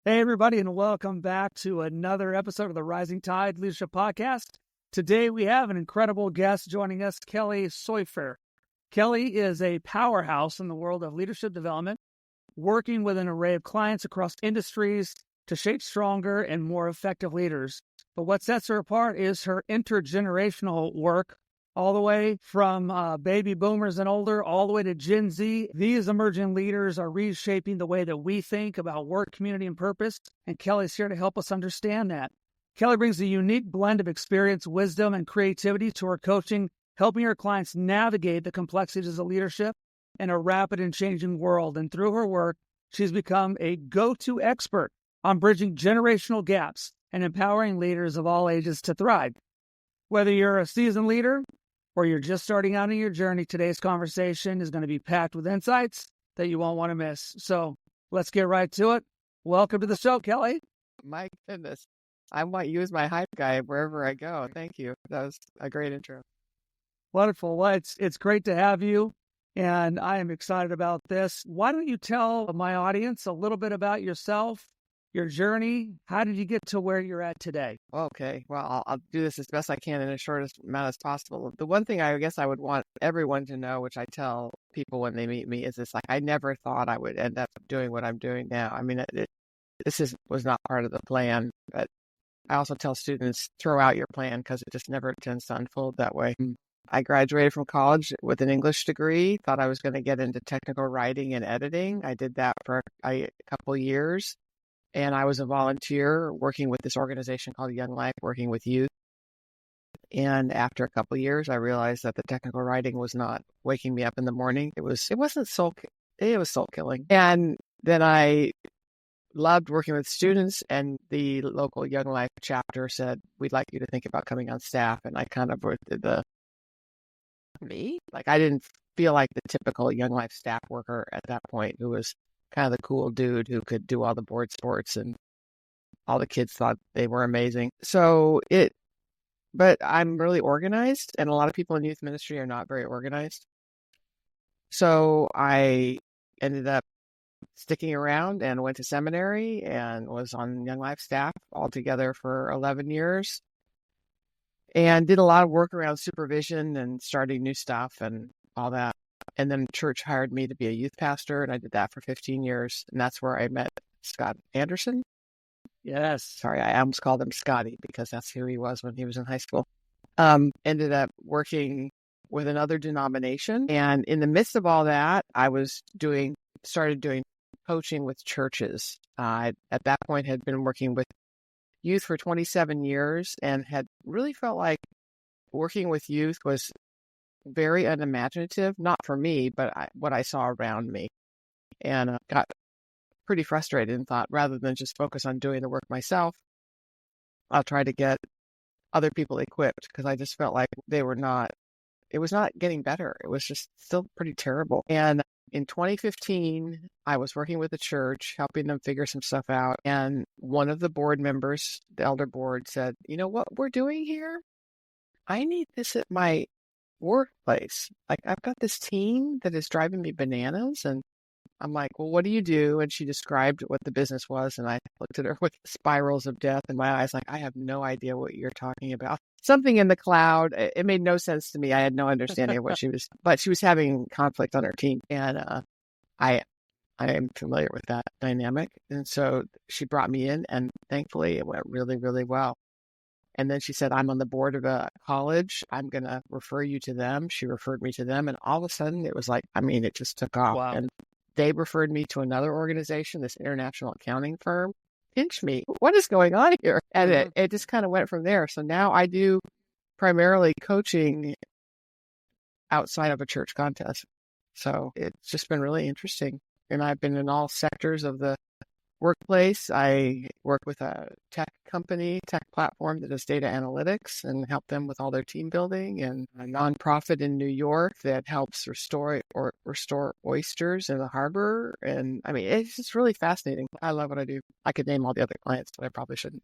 Hey, everybody, and welcome back to another episode of the Rising Tide Leadership Podcast. Today, we have an incredible guest joining us, Kelly Soifer. Kelly is a powerhouse in the world of leadership development, working with an array of clients across industries to shape stronger and more effective leaders. But what sets her apart is her intergenerational work, all the way from baby boomers and older, all the way to Gen Z. These emerging leaders are reshaping the way that we think about work, community, and purpose, and Kelly's here to help us understand that. Kelly brings a unique blend of experience, wisdom, and creativity to her coaching, helping her clients navigate the complexities of leadership in a rapid and changing world. And through her work, she's become a go-to expert on bridging generational gaps and empowering leaders of all ages to thrive. Whether you're a seasoned leader or you're just starting out in your journey, today's conversation is going to be packed with insights that you won't want to miss. So let's get right to it. Welcome to the show, Kelly. My goodness. I might use my hype guy wherever I go. Thank you. That was a great intro. Wonderful. Well, it's great to have you, and I am excited about this. Why don't you tell my audience a little bit about yourself, your journey? How did you get to where you're at today? Okay. Well, I'll do this as best I can in as short amount as possible. The one thing I guess I would want everyone to know, which I tell people when they meet me, is this: like, I never thought I would end up doing what I'm doing now. I mean, was not part of the plan, but I also tell students, throw out your plan because it just never tends to unfold that way. I graduated from college with an English degree, thought I was going to get into technical writing and editing. I did that for a couple of years. And I was a volunteer working with this organization called Young Life, working with youth. And after a couple of years, I realized that the technical writing was not waking me up in the morning. It was soul killing. And then I loved working with students, and the local Young Life chapter said, we'd like you to think about coming on staff. And I kind of did I didn't feel like the typical Young Life staff worker at that point, who was kind of the cool dude who could do all the board sports, and all the kids thought they were amazing. But I'm really organized, and a lot of people in youth ministry are not very organized. So I ended up sticking around and went to seminary and was on Young Life staff altogether for 11 years and did a lot of work around supervision and starting new stuff and all that. And then church hired me to be a youth pastor, and I did that for 15 years. And that's where I met Scott Anderson. Yes. Sorry, I almost called him Scotty because that's who he was when he was in high school. Ended up working with another denomination. And in the midst of all that, I started doing coaching with churches. I, at that point, had been working with youth for 27 years and had really felt like working with youth was very unimaginative, not for me, but what I saw around me. And got pretty frustrated and thought, rather than just focus on doing the work myself, I'll try to get other people equipped, because I just felt like it was not getting better. It was just still pretty terrible. And in 2015, I was working with a church, helping them figure some stuff out. And one of the board members, the elder board, said, you know what we're doing here? I need this at my workplace. Like, I've got this team that is driving me bananas. And I'm like, well, what do you do? And she described what the business was. And I looked at her with spirals of death in my eyes, like, I have no idea what you're talking about. Something in the cloud. It made no sense to me. I had no understanding of what but she was having conflict on her team. And I am familiar with that dynamic. And so she brought me in, and thankfully it went really, really well. And then she said, I'm on the board of a college. I'm going to refer you to them. She referred me to them. And all of a sudden it was like, it just took off. Wow. And they referred me to another organization, this international accounting firm. Pinch me. What is going on here? And it just kind of went from there. So now I do primarily coaching outside of a church context. So it's just been really interesting. And I've been in all sectors of the workplace. I work with a tech platform that does data analytics and help them with all their team building, and a nonprofit in New York that helps restore oysters in the harbor. And it's just really fascinating. I love what I do. I could name all the other clients, but I probably shouldn't.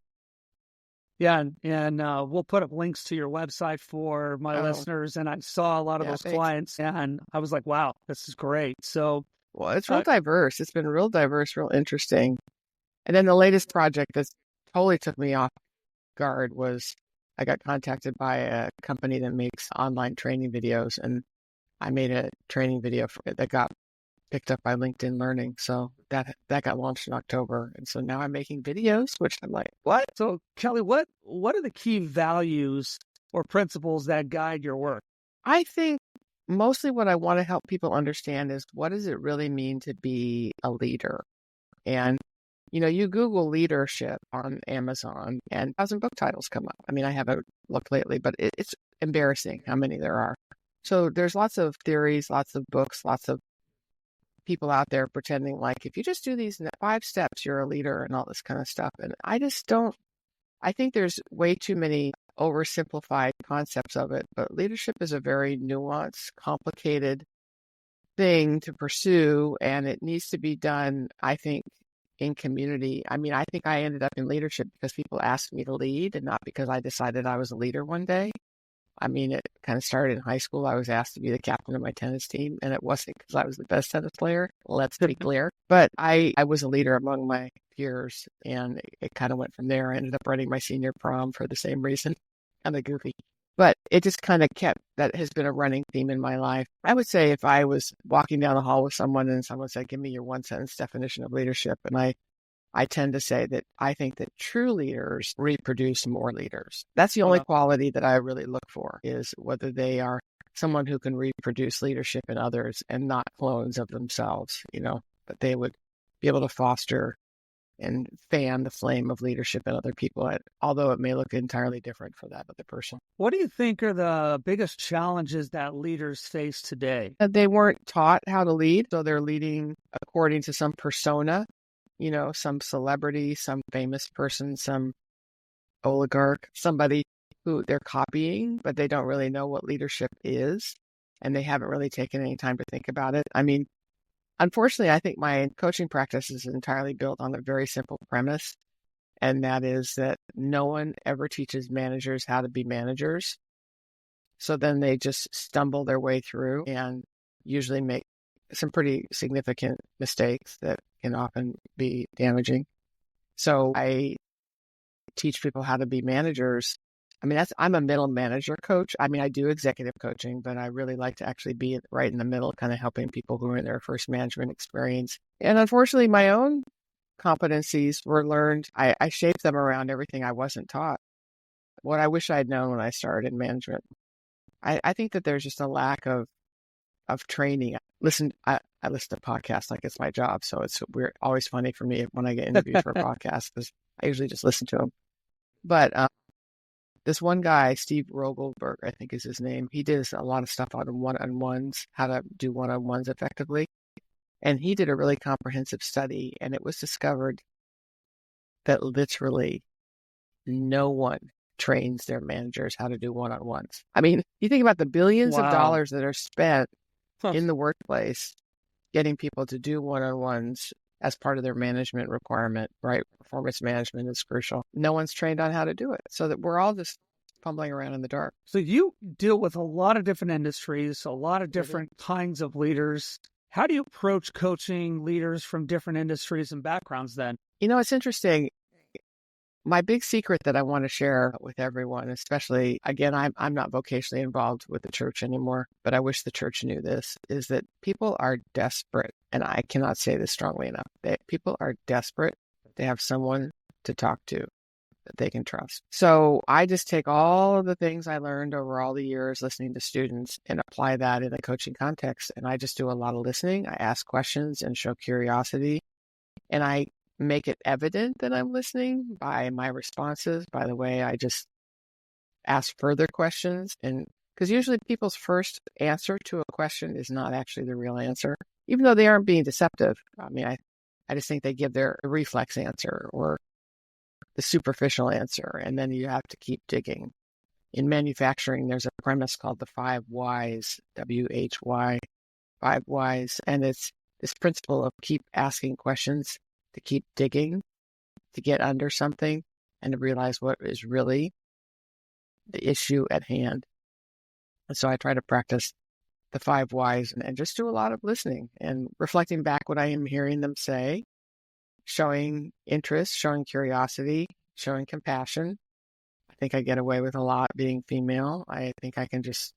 Yeah, and we'll put up links to your website for my listeners. And I saw a lot of those clients, and I was like, wow, this is great. So, well, it's real diverse. It's been real diverse, real interesting. And then the latest project that totally took me off guard was I got contacted by a company that makes online training videos, and I made a training video that got picked up by LinkedIn Learning. So that got launched in October. And so now I'm making videos, which I'm like, what? So Kelly, what are the key values or principles that guide your work? I think mostly what I want to help people understand is, what does it really mean to be a leader? And, you Google leadership on Amazon and 1,000 book titles come up. I mean, I haven't looked lately, but it's embarrassing how many there are. So there's lots of theories, lots of books, lots of people out there pretending like if you just do these 5 steps, you're a leader and all this kind of stuff. And I just don't, I think there's way too many oversimplified concepts of it, but leadership is a very nuanced, complicated thing to pursue, and it needs to be done, I think, in community. I mean, I think I ended up in leadership because people asked me to lead and not because I decided I was a leader one day. I mean, it kind of started in high school. I was asked to be the captain of my tennis team, and it wasn't because I was the best tennis player. Let's be clear. But I was a leader among my peers, and it kind of went from there. I ended up running my senior prom for the same reason. Kind of goofy. But it just kind of that has been a running theme in my life. I would say if I was walking down the hall with someone and someone said, give me your 1-sentence definition of leadership, and I tend to say that I think that true leaders reproduce more leaders. That's the only quality that I really look for, is whether they are someone who can reproduce leadership in others and not clones of themselves, but they would be able to foster and fan the flame of leadership in other people, although it may look entirely different for that other person. What do you think are the biggest challenges that leaders face today? They weren't taught how to lead, so they're leading according to some persona, some celebrity, some famous person, some oligarch, somebody who they're copying, but they don't really know what leadership is, and they haven't really taken any time to think about it. I mean, unfortunately, I think my coaching practice is entirely built on a very simple premise, and that is that no one ever teaches managers how to be managers. So then they just stumble their way through and usually make some pretty significant mistakes that can often be damaging. So I teach people how to be managers. I mean, I'm a middle manager coach. I mean, I do executive coaching, but I really like to actually be right in the middle, kind of helping people who are in their first management experience. And unfortunately, my own competencies were learned. I shaped them around everything I wasn't taught. What I wish I'd known when I started in management. I think that there's just a lack of training. I listen to podcasts like it's my job. So it's weird, always funny for me when I get interviewed for a podcast, because I usually just listen to them. But this one guy, Steve Rogelberg, I think is his name, he does a lot of stuff on one-on-ones, how to do one-on-ones effectively. And he did a really comprehensive study, and it was discovered that literally no one trains their managers how to do one-on-ones. I mean, you think about the billions of dollars that are spent in the workplace getting people to do one-on-ones as part of their management requirement, right? Performance management is crucial. No one's trained on how to do it, so that we're all just fumbling around in the dark. So you deal with a lot of different industries, a lot of different kinds of leaders. How do you approach coaching leaders from different industries and backgrounds then? It's interesting. My big secret that I want to share with everyone, especially, again, I'm not vocationally involved with the church anymore, but I wish the church knew this, is that people are desperate, and I cannot say this strongly enough, that people are desperate to have someone to talk to that they can trust. So I just take all of the things I learned over all the years listening to students and apply that in a coaching context. And I just do a lot of listening. I ask questions and show curiosity, and I make it evident that I'm listening by my responses. By the way, I just ask further questions, and because usually people's first answer to a question is not actually the real answer, even though they aren't being deceptive. I mean, I just think they give their reflex answer or the superficial answer, and then you have to keep digging. In manufacturing, there's a premise called the 5 whys, WHY, 5 whys, and it's this principle of keep asking questions, to keep digging, to get under something, and to realize what is really the issue at hand. And so I try to practice the 5 whys and just do a lot of listening and reflecting back what I am hearing them say, showing interest, showing curiosity, showing compassion. I think I get away with a lot being female. I think I can just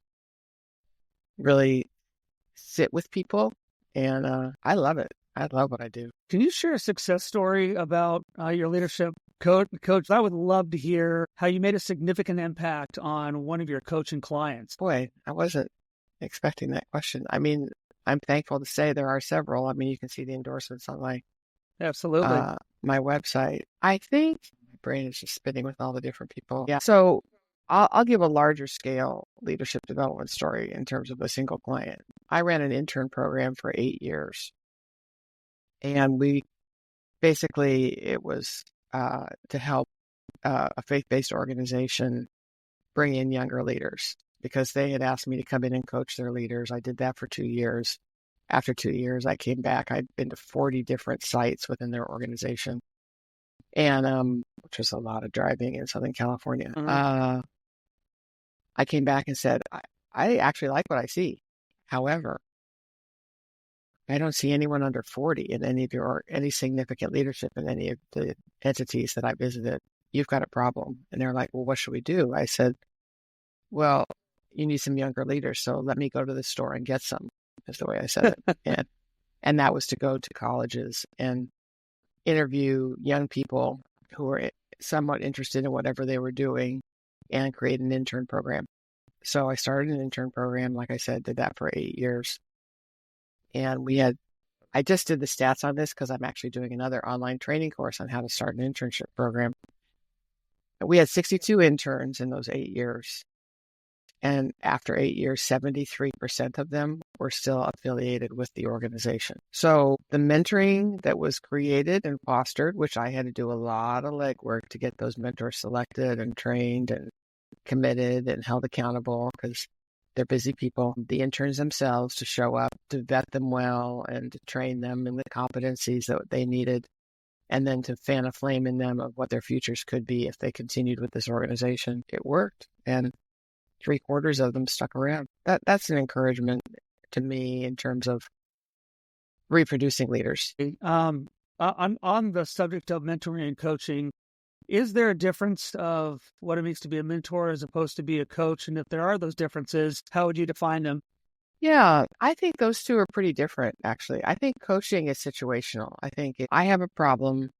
really sit with people, and I love it. I love what I do. Can you share a success story about your leadership coach? I would love to hear how you made a significant impact on one of your coaching clients. Boy, I wasn't expecting that question. I mean, I'm thankful to say there are several. I mean, you can see the endorsements on Absolutely. my website. I think my brain is just spinning with all the different people. Yeah. So I'll give a larger scale leadership development story in terms of a single client. I ran an intern program for 8 years, and it was to help a faith-based organization bring in younger leaders because they had asked me to come in and coach their leaders. I did that for 2 years. After 2 years, I came back. I'd been to 40 different sites within their organization, and which was a lot of driving in Southern California. Mm-hmm. I came back and said, I actually like what I see. However, I don't see anyone under 40 in any significant leadership in any of the entities that I visited. You've got a problem. And they're like, well, what should we do? I said, well, you need some younger leaders. So let me go to the store and get some, is the way I said it. And that was to go to colleges and interview young people who were somewhat interested in whatever they were doing and create an intern program. So I started an intern program. Like I said, did that for 8 years. And I just did the stats on this because I'm actually doing another online training course on how to start an internship program. We had 62 interns in those 8 years. And after 8 years, 73% of them were still affiliated with the organization. So the mentoring that was created and fostered, which I had to do a lot of legwork to get those mentors selected and trained and committed and held accountable because they're busy people. The interns themselves to show up, to vet them well, and to train them in the competencies that they needed, and then to fan a flame in them of what their futures could be if they continued with this organization. It worked, and 3/4 of them stuck around. That's an encouragement to me in terms of reproducing leaders. On the subject of mentoring and coaching, is there a difference of what it means to be a mentor as opposed to be a coach? And if there are those differences, how would you define them? Yeah, I think those two are pretty different, actually. I think coaching is situational. I think if I have a problem,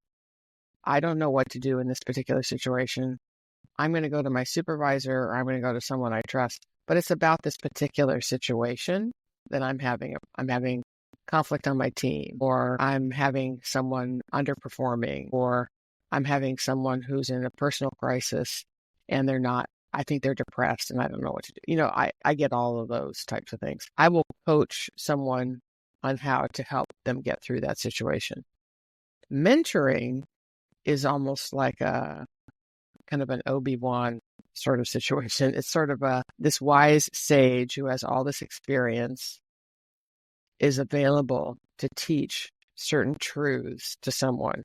I don't know what to do in this particular situation, I'm going to go to my supervisor or I'm going to go to someone I trust. But it's about this particular situation that I'm having. I'm having conflict on my team, or I'm having someone underperforming, or I'm having someone who's in a personal crisis and I think they're depressed and I don't know what to do. You know, I get all of those types of things. I will coach someone on how to help them get through that situation. Mentoring is almost like a kind of an Obi-Wan sort of situation. It's sort of this wise sage who has all this experience is available to teach certain truths to someone.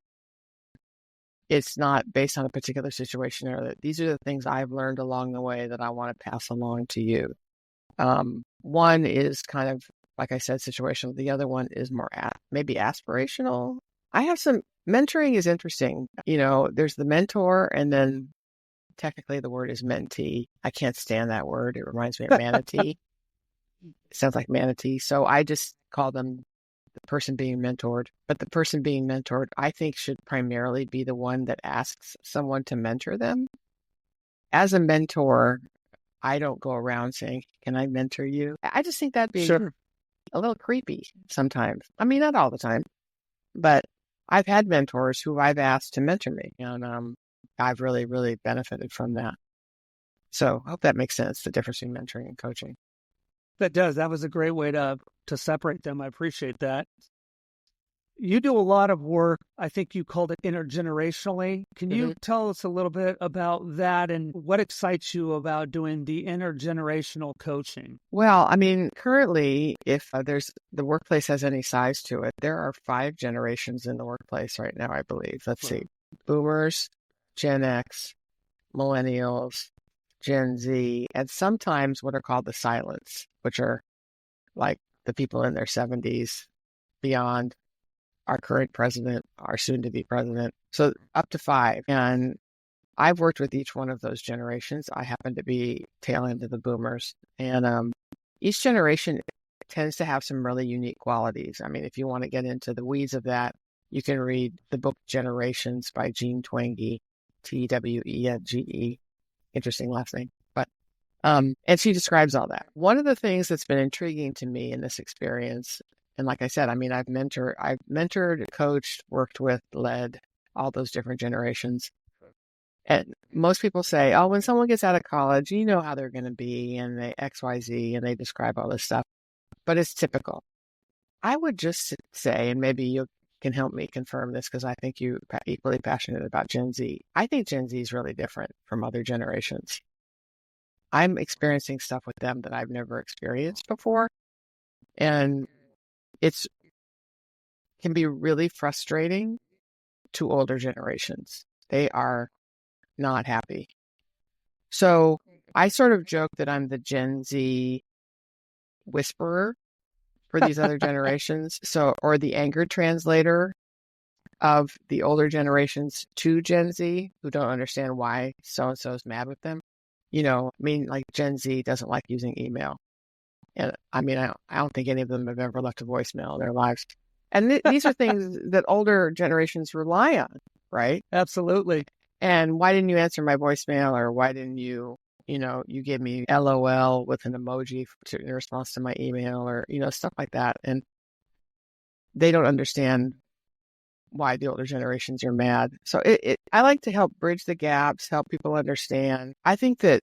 It's not based on a particular situation, or that these are the things I've learned along the way that I want to pass along to you. One is kind of, like I said, situational. The other one is more maybe aspirational. Mentoring is interesting. You know, there's the mentor, and then technically the word is mentee. I can't stand that word. It reminds me of manatee. It sounds like manatee. So I just call them the person being mentored. But the person being mentored, I think, should primarily be the one that asks someone to mentor them. As a mentor, I don't go around saying, can I mentor you? I just think that'd be a little creepy sometimes. I mean, not all the time, but I've had mentors who I've asked to mentor me, and I've really, really benefited from that. So I hope that makes sense, the difference between mentoring and coaching. That does. That was a great way to separate them. I appreciate that. You do a lot of work. I think you called it intergenerationally. Can you tell us a little bit about that and what excites you about doing the intergenerational coaching? Well, I mean, currently, if the workplace has any size to it, there are 5 generations in the workplace right now, I believe. Let's see. Boomers, Gen X, Millennials, Gen Z, and sometimes what are called the silents, which are like the people in their 70s beyond, our current president, our soon-to-be president. So up to 5. And I've worked with each one of those generations. I happen to be tail end of the boomers. And each generation tends to have some really unique qualities. I mean, if you want to get into the weeds of that, you can read the book Generations by Jean Twenge, Twenge. Interesting last name. And she describes all that. One of the things that's been intriguing to me in this experience, and like I said, I mean, I've mentored, coached, worked with, led all those different generations. And most people say, oh, when someone gets out of college, you know how they're going to be, and they XYZ, and they describe all this stuff. But it's typical. I would just say, and maybe you can help me confirm this because I think you're equally passionate about Gen Z. I think Gen Z is really different from other generations. I'm experiencing stuff with them that I've never experienced before. And can be really frustrating to older generations. They are not happy. So I sort of joke that I'm the Gen Z whisperer for these other generations. Or the anger translator of the older generations to Gen Z who don't understand why so-and-so is mad with them. Like Gen Z doesn't like using email. And I mean, I don't think any of them have ever left a voicemail in their lives. And these are things that older generations rely on, right? Absolutely. And why didn't you answer my voicemail? Or why didn't you gave me LOL with an emoji in response to my email or, stuff like that. And they don't understand why the older generations are mad. So I like to help bridge the gaps, help people understand. I think that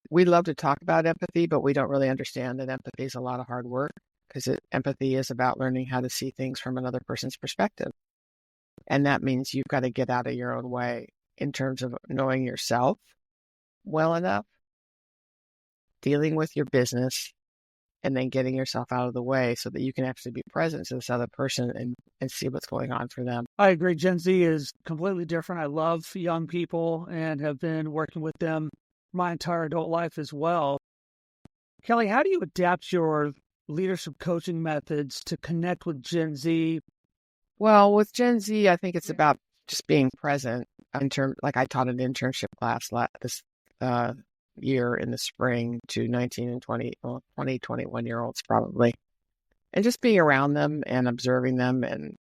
we love to talk about empathy, but we don't really understand that empathy is a lot of hard work because empathy is about learning how to see things from another person's perspective. And that means you've got to get out of your own way in terms of knowing yourself well enough, dealing with your business, and then getting yourself out of the way so that you can actually be present to this other person and see what's going on for them. I agree. Gen Z is completely different. I love young people and have been working with them my entire adult life as well. Kelly, how do you adapt your leadership coaching methods to connect with Gen Z? Well, with Gen Z, I think it's about just being present. Like I taught an internship class this year in the spring to 19 and 20, 21-year-olds probably. And just being around them and observing them and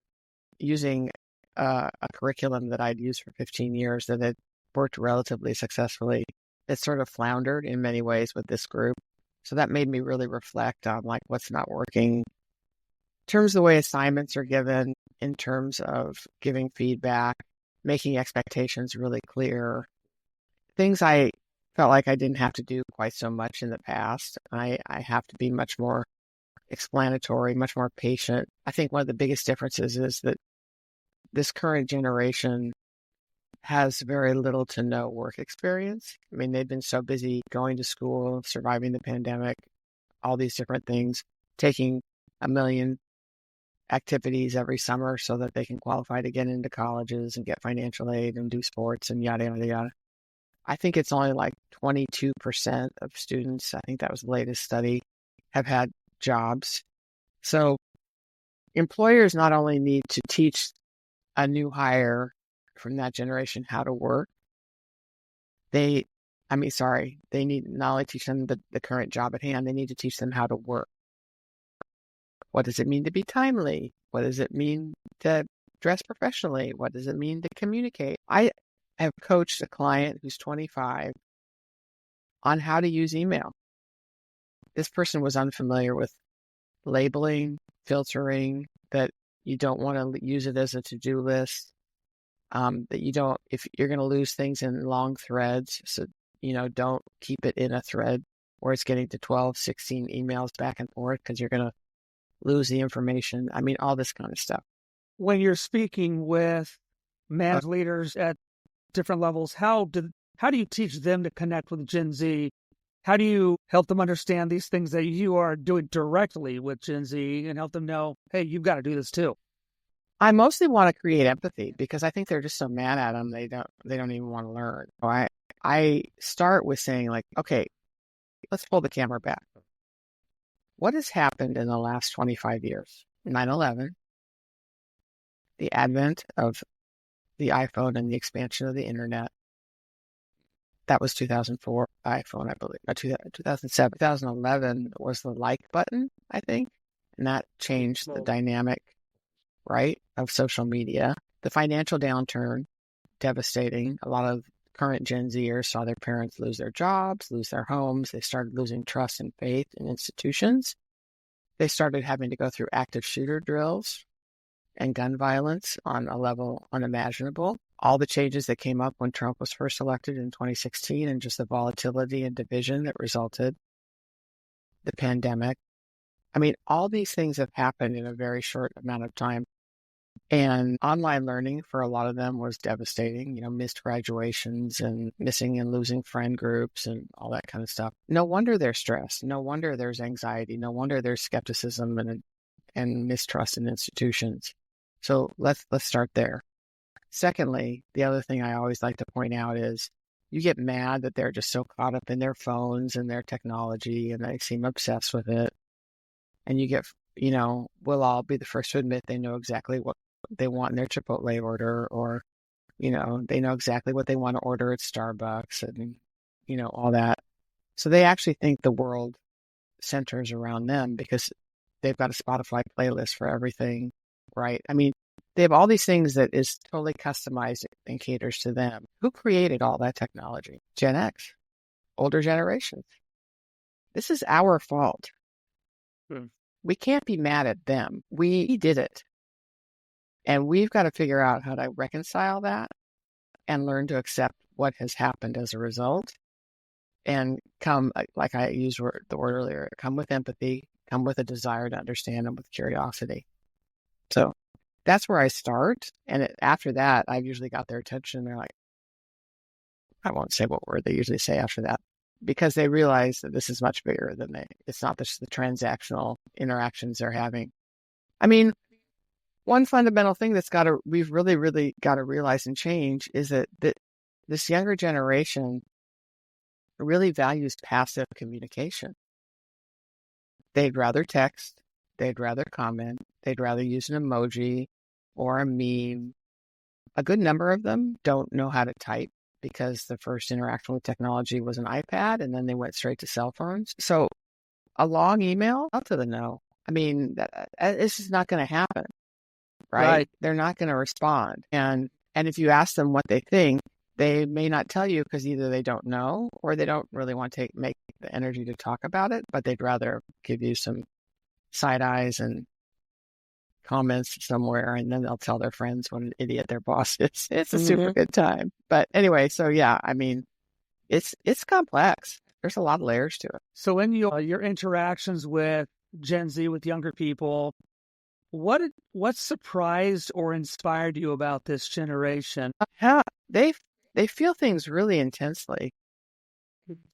using a curriculum that I'd used for 15 years that had worked relatively successfully. It sort of floundered in many ways with this group. So that made me really reflect on like what's not working in terms of the way assignments are given, in terms of giving feedback, making expectations really clear. Things I felt like I didn't have to do quite so much in the past. I have to be much more explanatory, much more patient. I think one of the biggest differences is that this current generation has very little to no work experience. I mean, they've been so busy going to school, surviving the pandemic, all these different things, taking a million activities every summer so that they can qualify to get into colleges and get financial aid and do sports and yada, yada, yada. I think it's only like 22% of students, I think that was the latest study, have had jobs. So employers not only need to teach a new hire from that generation how to work, they need not only teach them the current job at hand, they need to teach them how to work. What does it mean to be timely? What does it mean to dress professionally? What does it mean to communicate? I have coached a client who's 25 on how to use email. This person was unfamiliar with labeling, filtering, that you don't want to use it as a to-do list, that you don't, if you're going to lose things in long threads, so, don't keep it in a thread where it's getting to 12, 16 emails back and forth because you're going to lose the information. I mean, all this kind of stuff. When you're speaking with managed leaders at different levels, how do you teach them to connect with Gen Z? How do you help them understand these things that you are doing directly with Gen Z and help them know, hey, you've got to do this too? I mostly want to create empathy because I think they're just so mad at them. They don't even want to learn. So I start with saying like, okay, let's pull the camera back. What has happened in the last 25 years? 9/11, the advent of the iPhone and the expansion of the internet. That was 2004 iPhone, I believe. 2007. 2011 was the like button, I think. And that changed the dynamic, right, of social media. The financial downturn, devastating. A lot of current Gen Zers saw their parents lose their jobs, lose their homes. They started losing trust and faith in institutions. They started having to go through active shooter drills and gun violence on a level unimaginable. All the changes that came up when Trump was first elected in 2016 and just the volatility and division that resulted, the pandemic. I mean, all these things have happened in a very short amount of time. And online learning for a lot of them was devastating, missed graduations and missing and losing friend groups and all that kind of stuff. No wonder they're stressed. No wonder there's anxiety. No wonder there's skepticism and mistrust in institutions. So let's start there. Secondly, the other thing I always like to point out is you get mad that they're just so caught up in their phones and their technology and they seem obsessed with it. And you get, we'll all be the first to admit they know exactly what they want in their Chipotle order, or, they know exactly what they want to order at Starbucks and, all that. So they actually think the world centers around them because they've got a Spotify playlist for everything, right? I mean, they have all these things that is totally customized and caters to them. Who created all that technology? Gen X, older generations. This is our fault. We can't be mad at them. We did it. And we've got to figure out how to reconcile that and learn to accept what has happened as a result and come, like I used the word earlier, come with empathy, come with a desire to understand and with curiosity. So that's where I start. And after that, I've usually got their attention. They're like, I won't say what word they usually say after that, because they realize that this is much bigger than it's not just the transactional interactions they're having. I mean, one fundamental thing we've really, really got to realize and change is that this younger generation really values passive communication. They'd rather text, they'd rather comment, they'd rather use an emoji or a meme. A good number of them don't know how to type because the first interaction with technology was an iPad and then they went straight to cell phones. So a long email, out to the no. I mean, this is not going to happen, right? They're not going to respond. And if you ask them what they think, they may not tell you because either they don't know or they don't really want to make the energy to talk about it, but they'd rather give you some side eyes and comments somewhere, and then they'll tell their friends what an idiot their boss is. It's a super good time. But anyway, so yeah, I mean, it's complex. There's a lot of layers to it. So in your interactions with Gen Z, with younger people, what surprised or inspired you about this generation? They feel things really intensely,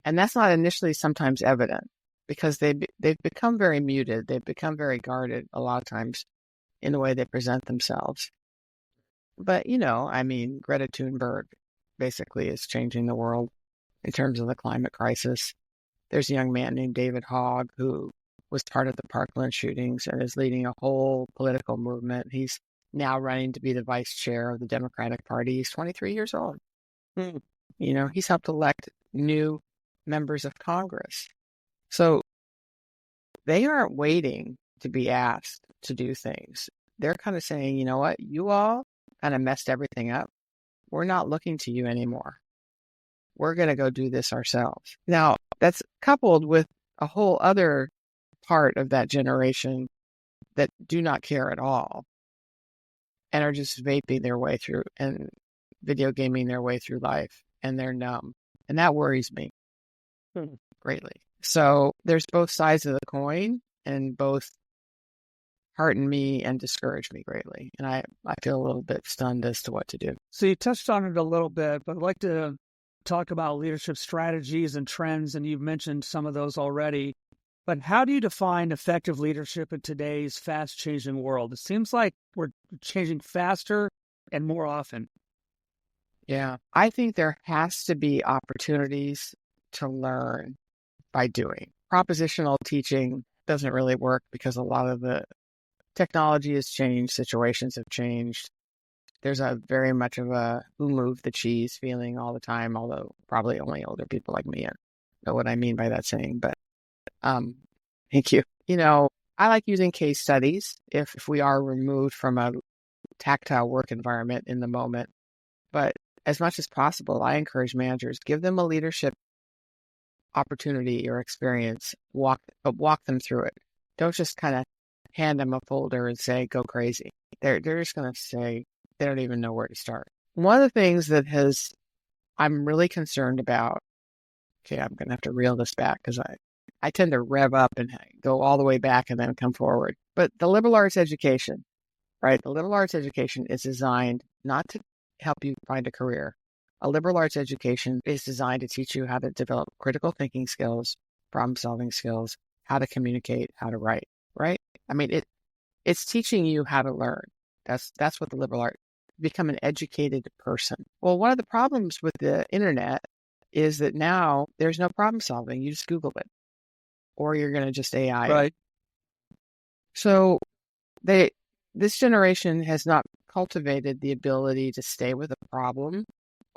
and that's not initially sometimes evident because they've become very muted. They've become very guarded a lot of times in the way they present themselves. But, I mean, Greta Thunberg basically is changing the world in terms of the climate crisis. There's a young man named David Hogg who was part of the Parkland shootings and is leading a whole political movement. He's now running to be the vice chair of the Democratic Party. He's 23 years old. He's helped elect new members of Congress. So they aren't waiting to be asked to do things. They're kind of saying, you know what, you all kind of messed everything up. We're not looking to you anymore. We're going to go do this ourselves. Now, that's coupled with a whole other part of that generation that do not care at all and are just vaping their way through and video gaming their way through life, and they're numb. And that worries me greatly. So there's both sides of the coin, and both hearten me and discourage me greatly. And I feel a little bit stunned as to what to do. So you touched on it a little bit, but I'd like to talk about leadership strategies and trends, and you've mentioned some of those already. But how do you define effective leadership in today's fast-changing world? It seems like we're changing faster and more often. Yeah, I think there has to be opportunities to learn by doing. Propositional teaching doesn't really work because a lot of the technology has changed, situations have changed. There's a very much of a who moved the cheese feeling all the time, although probably only older people like me know what I mean by that saying. But thank you. I like using case studies if we are removed from a tactile work environment in the moment. But as much as possible, I encourage managers, give them a leadership opportunity or experience, walk them through it. Don't just kind of hand them a folder and say, go crazy. They're just going to say, they don't even know where to start. One of the things that I'm really concerned about, okay, I'm going to have to reel this back because I tend to rev up and go all the way back and then come forward. But the liberal arts education, right? The liberal arts education is designed not to help you find a career. A liberal arts education is designed to teach you how to develop critical thinking skills, problem-solving skills, how to communicate, how to write, right? I mean, it's teaching you how to learn. That's what the liberal arts, become an educated person. Well, one of the problems with the internet is that now there's no problem solving. You just Google it, or you're going to just AI it. Right. So this generation has not cultivated the ability to stay with a problem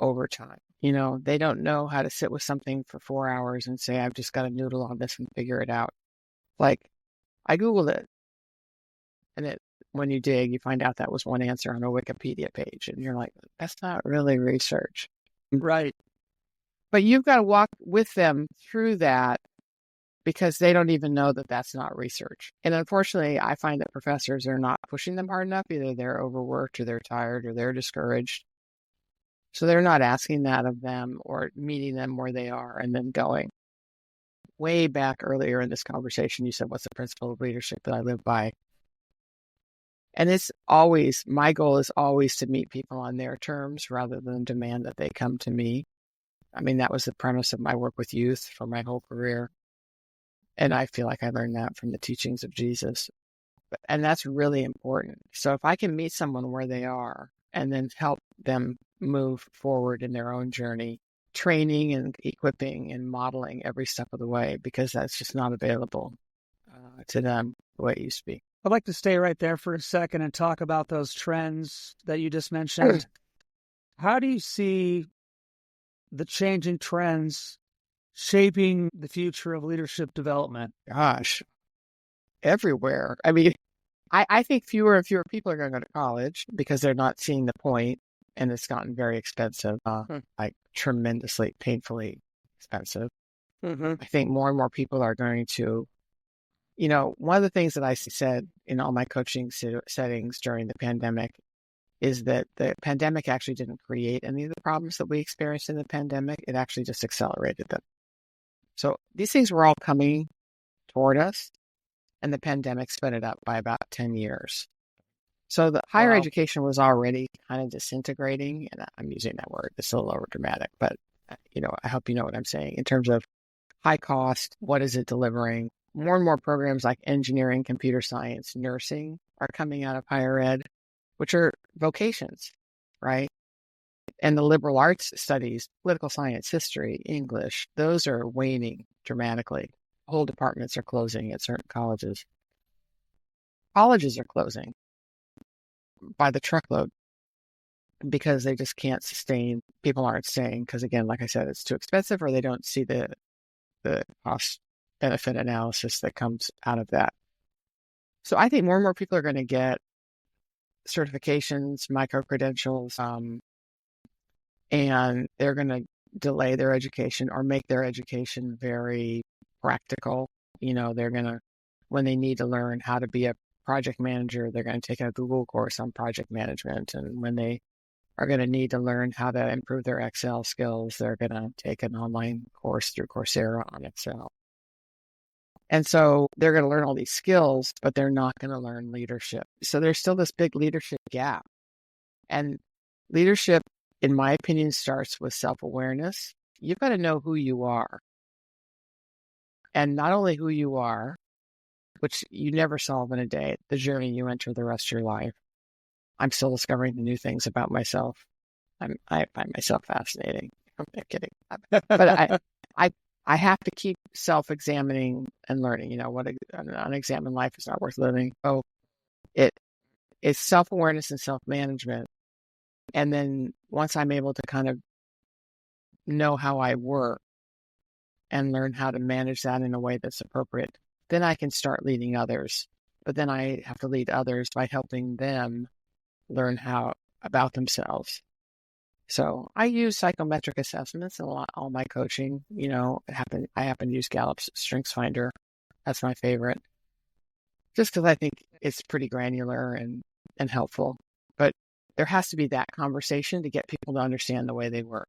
over time. They don't know how to sit with something for 4 hours and say, I've just got to noodle on this and figure it out. Like, I Googled it, and when you dig, you find out that was one answer on a Wikipedia page, and you're like, that's not really research. Right. But you've got to walk with them through that because they don't even know that that's not research. And unfortunately, I find that professors are not pushing them hard enough. Either they're overworked or they're tired or they're discouraged. So they're not asking that of them or meeting them where they are and then going. Way back earlier in this conversation, you said, what's the principle of leadership that I live by? And my goal is always to meet people on their terms rather than demand that they come to me. I mean, that was the premise of my work with youth for my whole career. And I feel like I learned that from the teachings of Jesus. And that's really important. So if I can meet someone where they are and then help them move forward in their own journey, training and equipping and modeling every step of the way, because that's just not available to them the way it used to be. I'd like to stay right there for a second and talk about those trends that you just mentioned. How do you see the changing trends shaping the future of leadership development? Gosh, everywhere. I mean, I think fewer and fewer people are going to go to college because they're not seeing the point, and it's gotten very expensive, like tremendously, painfully expensive. Mm-hmm. I think more and more people are going to, one of the things that I said in all my coaching settings during the pandemic is that the pandemic actually didn't create any of the problems that we experienced in the pandemic. It actually just accelerated them. So these things were all coming toward us, and the pandemic sped it up by about 10 years. So the higher education was already kind of disintegrating, and I'm using that word, it's a little over dramatic, but I hope you know what I'm saying. In terms of high cost, what is it delivering? More and more programs like engineering, computer science, nursing are coming out of higher ed, which are vocations, right? And the liberal arts studies, political science, history, English, those are waning dramatically. Whole departments are closing at certain colleges. Colleges are closing by the truckload because they just can't sustain, people aren't staying because, again, like I said, it's too expensive, or they don't see the cost benefit analysis that comes out of that. So I think more and more people are going to get certifications, micro-credentials, and they're going to delay their education or make their education very practical. They're going to, when they need to learn how to be a project manager, they're going to take a Google course on project management. And when they are going to need to learn how to improve their Excel skills, they're going to take an online course through Coursera on Excel. And so they're going to learn all these skills, but they're not going to learn leadership. So there's still this big leadership gap. And leadership, in my opinion, starts with self-awareness. You've got to know who you are. And not only who you are, which you never solve in a day, the journey you enter the rest of your life. I'm still discovering the new things about myself. I find myself fascinating. I'm not kidding. But I have to keep self-examining and learning. What an unexamined life is not worth living. Oh, It's self-awareness and self-management. And then once I'm able to kind of know how I work and learn how to manage that in a way that's appropriate, then I can start leading others. But then I have to lead others by helping them learn how about themselves. So I use psychometric assessments in all my coaching. I happen to use Gallup's StrengthsFinder. That's my favorite, just because I think it's pretty granular and helpful. But there has to be that conversation to get people to understand the way they work.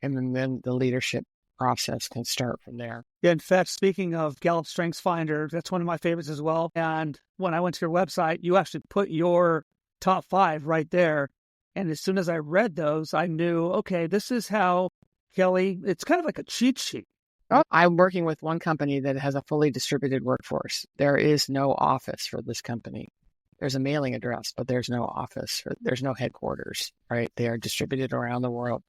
And then the leadership process can start from there. Yeah, in fact, speaking of Gallup StrengthsFinder, that's one of my favorites as well. And when I went to your website, you actually put your top 5 right there. And as soon as I read those, I knew, okay, this is how Kelly, it's kind of like a cheat sheet. I'm working with one company that has a fully distributed workforce. There is no office for this company. There's a mailing address, but there's no office. There's no headquarters, right? They are distributed around the world.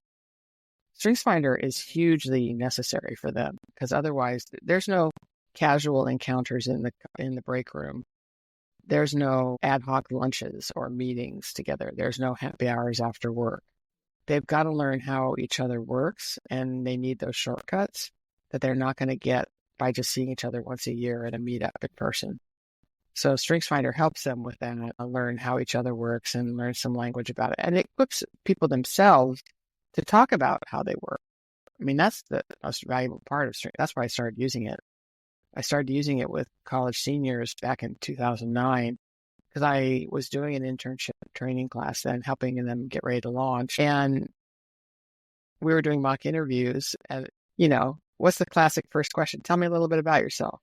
StrengthsFinder is hugely necessary for them because otherwise there's no casual encounters in the break room. There's no ad hoc lunches or meetings together. There's no happy hours after work. They've got to learn how each other works, and they need those shortcuts that they're not going to get by just seeing each other once a year at a meetup in person. So StrengthsFinder helps them with that, learn how each other works and learn some language about it. And it equips people themselves to talk about how they work. I mean, that's the most valuable part of Strength. That's why I started using it. I started using it with college seniors back in 2009 because I was doing an internship training class then, helping them get ready to launch. And we were doing mock interviews. And, what's the classic first question? Tell me a little bit about yourself.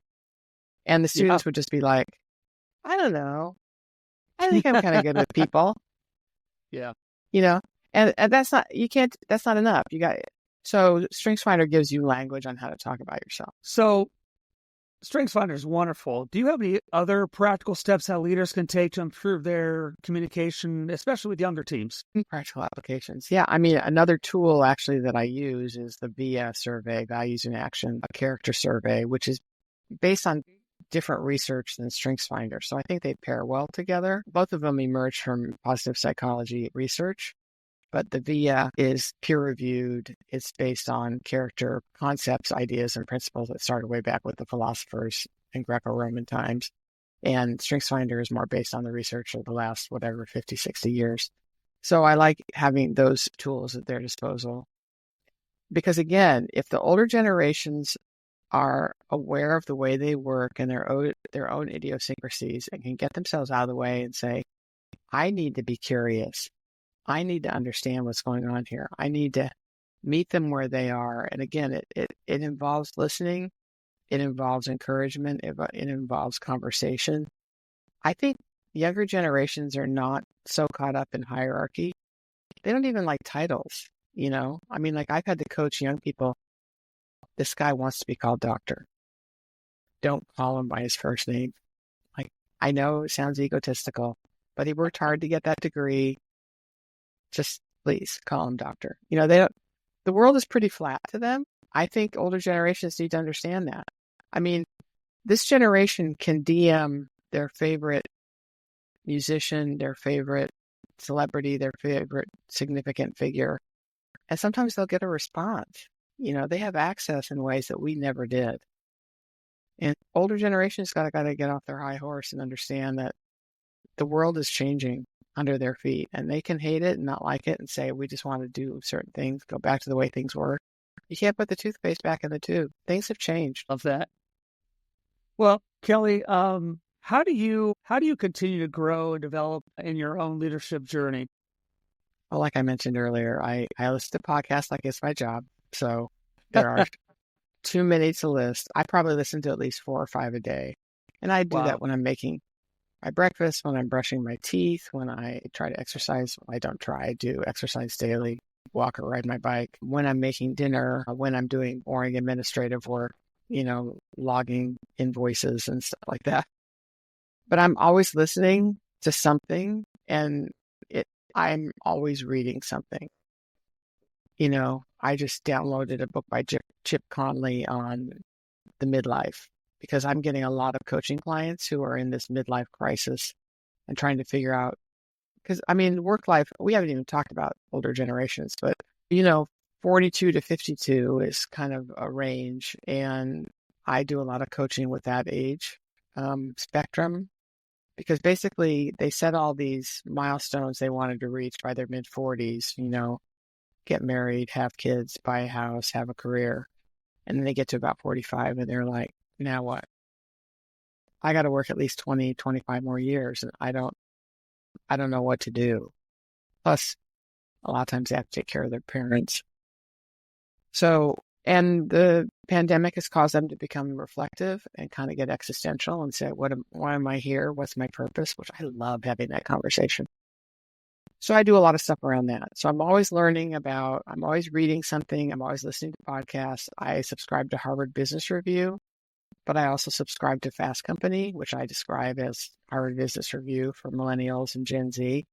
And the students would just be like, I don't know. I think I'm kind of good with people. Yeah. And that's not enough. So StrengthsFinder gives you language on how to talk about yourself. So StrengthsFinder is wonderful. Do you have any other practical steps how leaders can take to improve their communication, especially with younger teams? Practical applications. Yeah. I mean, another tool actually that I use is the VIA survey, Values in Action, a character survey, which is based on different research than StrengthsFinder. So I think they pair well together. Both of them emerge from positive psychology research. But the VIA is peer-reviewed. It's based on character concepts, ideas, and principles that started way back with the philosophers in Greco-Roman times. And StrengthsFinder is more based on the research of the last, 50, 60 years. So I like having those tools at their disposal. Because again, if the older generations are aware of the way they work and their own idiosyncrasies and can get themselves out of the way and say, I need to be curious. I need to understand what's going on here. I need to meet them where they are. And again, it involves listening. It involves encouragement. It involves conversation. I think younger generations are not so caught up in hierarchy. They don't even like titles, I mean, like I've had to coach young people. This guy wants to be called doctor. Don't call him by his first name. Like, I know it sounds egotistical, but he worked hard to get that degree. Just please call him doctor. The world is pretty flat to them. I think older generations need to understand that. I mean, this generation can DM their favorite musician, their favorite celebrity, their favorite significant figure. And sometimes they'll get a response. They have access in ways that we never did. And older generations got to get off their high horse and understand that the world is changing under their feet, and they can hate it and not like it and say, we just want to do certain things, go back to the way things were. You can't put the toothpaste back in the tube. Things have changed. Love that. Well, Kelly, how do you continue to grow and develop in your own leadership journey? Well, like I mentioned earlier, I listen to podcasts like it's my job. So there are too many to list. I probably listen to at least 4 or 5 a day. And I do that when I'm making my breakfast, when I'm brushing my teeth, when I try to exercise. I don't try, I do exercise daily, walk or ride my bike. When I'm making dinner, when I'm doing boring administrative work, logging invoices and stuff like that. But I'm always listening to something, and I'm always reading something. I just downloaded a book by Chip Conley on the midlife, because I'm getting a lot of coaching clients who are in this midlife crisis. and trying to figure out, because I mean, work life, we haven't even talked about older generations, but 42 to 52 is kind of a range. And I do a lot of coaching with that age spectrum, because basically they set all these milestones they wanted to reach by their mid 40s, get married, have kids, buy a house, have a career. And then they get to about 45 and they're like, now what? I got to work at least 20, 25 more years. And I don't know what to do. Plus, a lot of times they have to take care of their parents. So, and the pandemic has caused them to become reflective and kind of get existential and say, why am I here? What's my purpose? Which I love having that conversation. So I do a lot of stuff around that. So I'm always I'm always reading something. I'm always listening to podcasts. I subscribe to Harvard Business Review, but I also subscribe to Fast Company, which I describe as Harvard Business Review for millennials and Gen Z.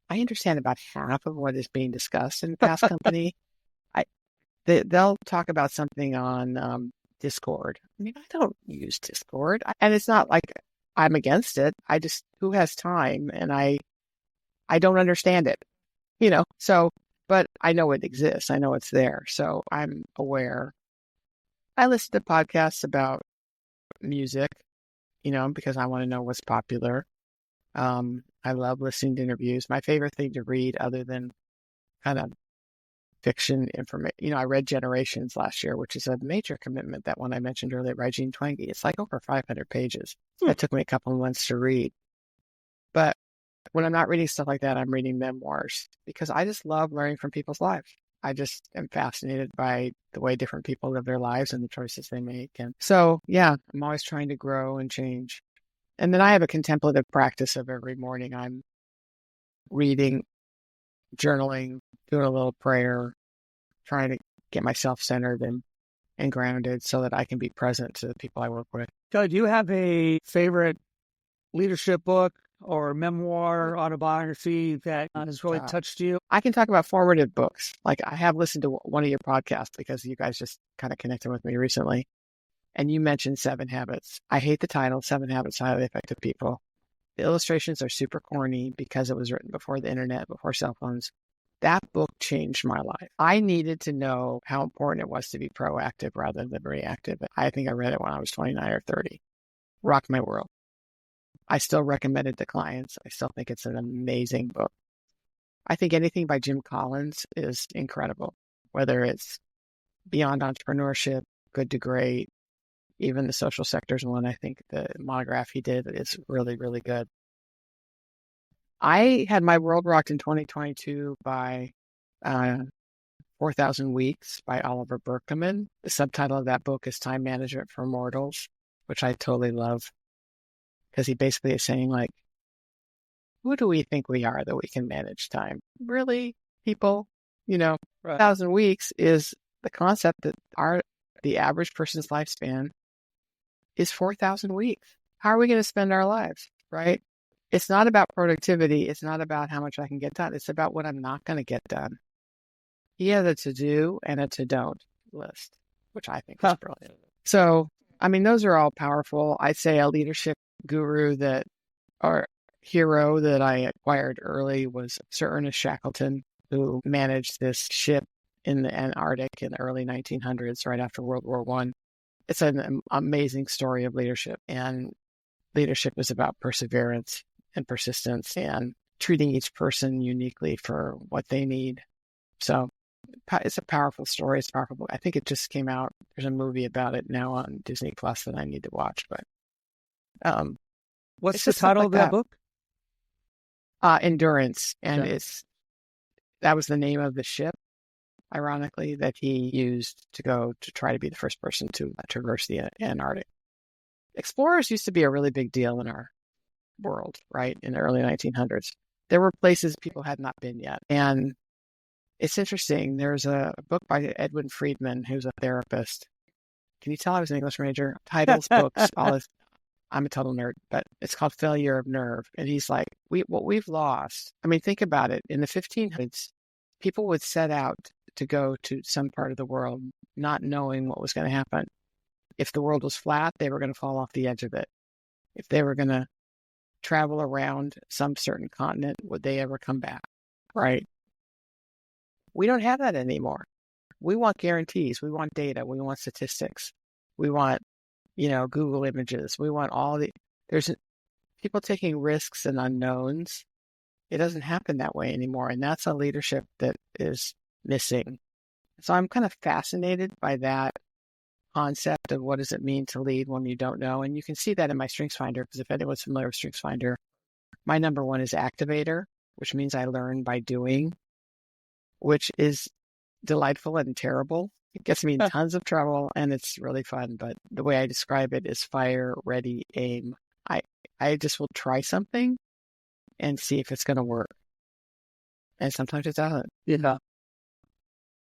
I understand about half of what is being discussed in Fast Company. They'll talk about something on Discord. I mean, I don't use Discord, and it's not like I'm against it. I just, who has time? And I don't understand it, So, but I know it exists. I know it's there, so I'm aware. I listen to podcasts about music, because I want to know what's popular. I love listening to interviews. My favorite thing to read, other than kind of fiction information, I read Generations last year, which is a major commitment. That one I mentioned earlier by Jean Twenge. It's like over 500 pages. That took me a couple of months to read. But when I'm not reading stuff like that, I'm reading memoirs, because I just love learning from people's lives. I just am fascinated by the way different people live their lives and the choices they make. And so, yeah, I'm always trying to grow and change. And then I have a contemplative practice of every morning. I'm reading, journaling, doing a little prayer, trying to get myself centered and grounded so that I can be present to the people I work with. Kelly, do you have a favorite leadership book or memoir, autobiography that has really touched you? I can talk about formative books. Like, I have listened to one of your podcasts because you guys just kind of connected with me recently. And you mentioned 7 Habits. I hate the title, 7 Habits of Highly Effective People. The illustrations are super corny because it was written before the internet, before cell phones. That book changed my life. I needed to know how important it was to be proactive rather than reactive. I think I read it when I was 29 or 30. Rocked my world. I still recommend it to clients. I still think it's an amazing book. I think anything by Jim Collins is incredible, whether it's Beyond Entrepreneurship, Good to Great, even the Social Sectors one. I think the monograph he did is really, really good. I had my world rocked in 2022 by 4,000 Weeks by Oliver Burkeman. The subtitle of that book is Time Management for Mortals, which I totally love, because he basically is saying, like, who do we think we are that we can manage time? Really, people? Right. 1,000 weeks is the concept that the average person's lifespan is 4,000 weeks. How are we going to spend our lives, right? It's not about productivity. It's not about how much I can get done. It's about what I'm not going to get done. He has a to-do and a to-don't list, which I think is brilliant. So, I mean, those are all powerful. I'd say a leadership guru or hero that I acquired early was Sir Ernest Shackleton, who managed this ship in the Antarctic in the early 1900s, right after World War I. It's an amazing story of leadership, and leadership is about perseverance and persistence and treating each person uniquely for what they need. So it's a powerful story. It's powerful. I think it just came out. There's a movie about it now on Disney Plus that I need to watch. But what's the title of that book? Endurance, and that was the name of the ship, ironically, that he used to try to be the first person to traverse the Antarctic. Explorers used to be a really big deal in our world, right? In the early 1900s, there were places people had not been yet, and it's interesting. There's a book by Edwin Friedman, who's a therapist. Can you tell I was an English major? Titles, books, all this. I'm a total nerd, but it's called Failure of Nerve. And he's like, what we've lost. I mean, think about it. In the 1500s, people would set out to go to some part of the world, not knowing what was going to happen. If the world was flat, they were going to fall off the edge of it. If they were going to travel around some certain continent, would they ever come back? Right? We don't have that anymore. We want guarantees. We want data. We want statistics. We want, Google images. We want there's people taking risks and unknowns. It doesn't happen that way anymore. And that's a leadership that is missing. So I'm kind of fascinated by that concept of what does it mean to lead when you don't know. And you can see that in my StrengthsFinder, because if anyone's familiar with StrengthsFinder, my number one is activator, which means I learn by doing, which is delightful and terrible. It gets me in tons of trouble and it's really fun. But the way I describe it is fire, ready, aim. I just will try something and see if it's going to work. And sometimes it doesn't. Yeah.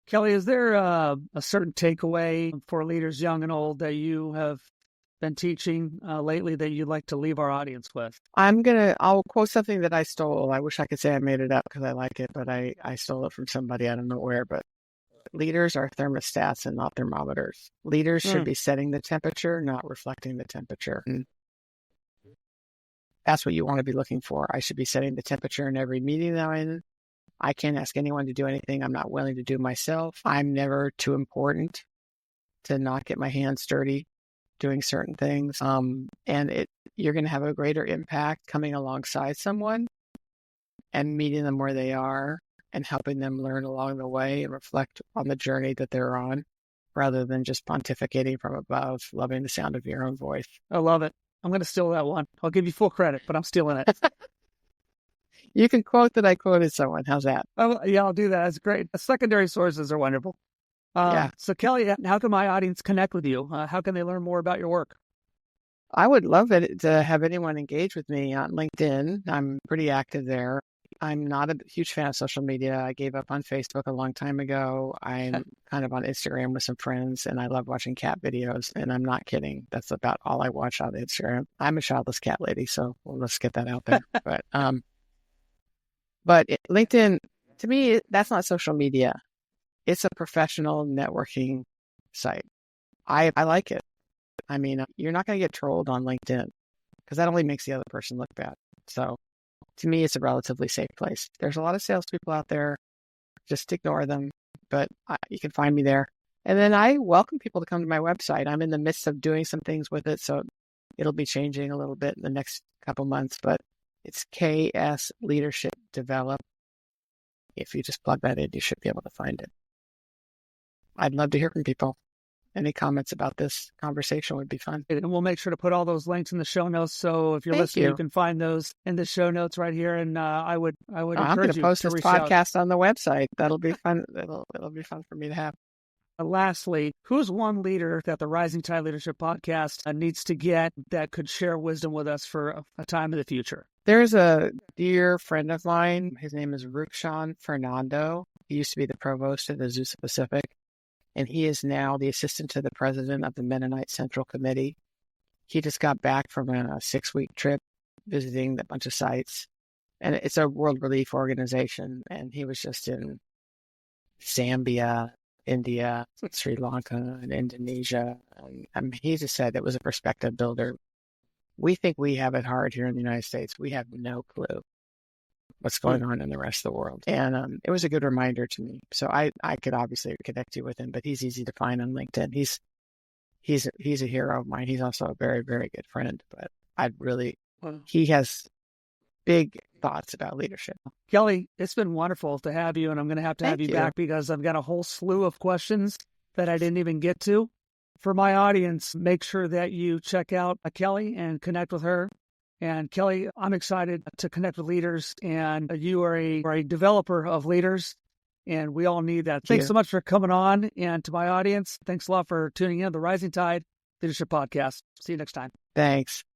Kelly, is there a certain takeaway for leaders young and old that you have been teaching lately that you'd like to leave our audience with? I'll quote something that I stole. I wish I could say I made it up because I like it, but I stole it from somebody, I don't know where, but leaders are thermostats and not thermometers. Leaders should be setting the temperature, not reflecting the temperature. And that's what you want to be looking for. I should be setting the temperature in every meeting that I'm in. I can't ask anyone to do anything I'm not willing to do myself. I'm never too important to not get my hands dirty doing certain things. You're going to have a greater impact coming alongside someone and meeting them where they are and helping them learn along the way and reflect on the journey that they're on, rather than just pontificating from above, loving the sound of your own voice. I love it. I'm going to steal that one. I'll give you full credit, but I'm stealing it. You can quote that I quoted someone. How's that? Oh, yeah, I'll do that. That's great. Secondary sources are wonderful. Yeah. So Kelly, how can my audience connect with you? How can they learn more about your work? I would love it to have anyone engage with me on LinkedIn. I'm pretty active there. I'm not a huge fan of social media. I gave up on Facebook a long time ago. I'm kind of on Instagram with some friends, and I love watching cat videos, and I'm not kidding. That's about all I watch on Instagram. I'm a childless cat lady, so let's get that out there. But LinkedIn, to me, that's not social media. It's a professional networking site. I like it. I mean, you're not going to get trolled on LinkedIn because that only makes the other person look bad. So to me, it's a relatively safe place. There's a lot of salespeople out there. Just ignore them, but you can find me there. And then I welcome people to come to my website. I'm in the midst of doing some things with it, so it'll be changing a little bit in the next couple months, but it's KS Leadership Develop. If you just plug that in, you should be able to find it. I'd love to hear from people. Any comments about this conversation would be fun. And we'll make sure to put all those links in the show notes. So if you're listening, you can find those in the show notes right here. And I would encourage I'm going to post this podcast on the website. That'll be fun. It'll be fun for me to have. Lastly, who's one leader that the Rising Tide Leadership Podcast needs to get that could share wisdom with us for a time in the future? There's a dear friend of mine. His name is Rukshan Fernando. He used to be the provost at Azusa Pacific, and he is now the assistant to the president of the Mennonite Central Committee. He just got back from a 6-week trip visiting a bunch of sites, and it's a world relief organization, and he was just in Zambia, India, Sri Lanka, and Indonesia. And he just said it was a perspective builder. We think we have it hard here in the United States. We have no clue what's going on in the rest of the world. And it was a good reminder to me. So I could obviously connect you with him, but he's easy to find on LinkedIn. He's a hero of mine. He's also a very, very good friend, but he has big thoughts about leadership. Kelly, it's been wonderful to have you, and I'm going to have you back because I've got a whole slew of questions that I didn't even get to. For my audience, make sure that you check out Kelly and connect with her. And Kelly, I'm excited to connect with leaders, and you are a developer of leaders, and we all need that. Thanks so much for coming on, and to my audience, thanks a lot for tuning in to the Rising Tide Leadership Podcast. See you next time. Thanks.